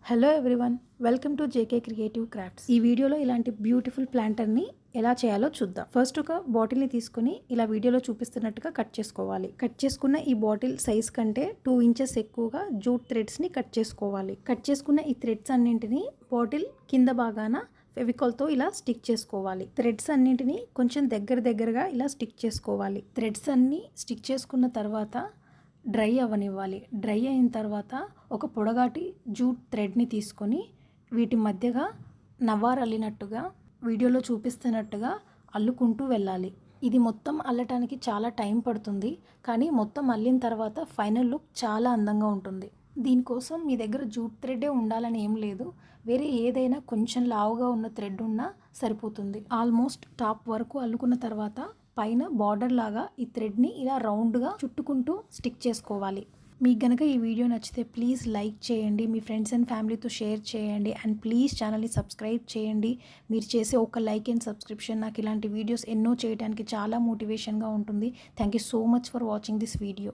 Hello everyone, welcome to JK creative crafts. ఈ వీడియోలో ఇలాంటి బ్యూటిఫుల్ ప్లాంటర్ని ఎలా చేయాలో చూద్దాం. ఫస్ట్ ఒక బాటిల్ని తీసుకుని ఇలా వీడియోలో చూపిస్తున్నట్టుగా కట్ చేసుకోవాలి. కట్ చేసుకున్న ఈ బాటిల్ సైజ్ కంటే 2 ఇంచెస్ ఎక్కువగా జూట్ థ్రెడ్స్ని కట్ చేసుకోవాలి. కట్ చేసుకున్న ఈ థ్రెడ్స్ అన్నింటినీ బాటిల్ కింద భాగాన ఫెవికాల్తో ఇలా స్టిక్ చేసుకోవాలి. థ్రెడ్స్ అన్నింటినీ కొంచెం దగ్గరగా ఇలా స్టిక్ చేసుకోవాలి. థ్రెడ్స్ అన్నీ స్టిక్ చేసుకున్న తర్వాత డ్రై అవ్వనివ్వాలి. డ్రై అయిన తర్వాత ఒక పొడగాటి జూట్ థ్రెడ్ని తీసుకొని వీటి మధ్యగా నవార్ అల్లినట్టుగా వీడియోలో చూపిస్తున్నట్టుగా అల్లుకుంటూ వెళ్ళాలి. ఇది మొత్తం అల్లటానికి చాలా టైం పడుతుంది, కానీ మొత్తం అల్లిన తర్వాత ఫైనల్ లుక్ చాలా అందంగా ఉంటుంది. దీనికోసం మీ దగ్గర జూట్ థ్రెడ్డే ఉండాలని ఏం లేదు, వేరే ఏదైనా కొంచెం లావుగా ఉన్న థ్రెడ్ ఉన్నా సరిపోతుంది. ఆల్మోస్ట్ టాప్ వరకు అల్లుకున్న తర్వాత పైన బార్డర్ లాగా ఈ థ్రెడ్ని ఇలా రౌండ్గా చుట్టుకుంటూ స్టిక్ చేసుకోవాలి. మీకు గనక ఈ వీడియో నచ్చితే ప్లీజ్ లైక్ చేయండి, మీ ఫ్రెండ్స్ అండ్ ఫ్యామిలీతో షేర్ చేయండి, అండ్ ప్లీజ్ ఛానల్ని సబ్స్క్రైబ్ చేయండి. మీరు చేసే ఒక లైక్ అండ్ సబ్స్క్రిప్షన్ నాకు ఇలాంటి వీడియోస్ ఎన్నో చేయడానికి చాలా మోటివేషన్గా ఉంటుంది. Thank you so much for watching this video.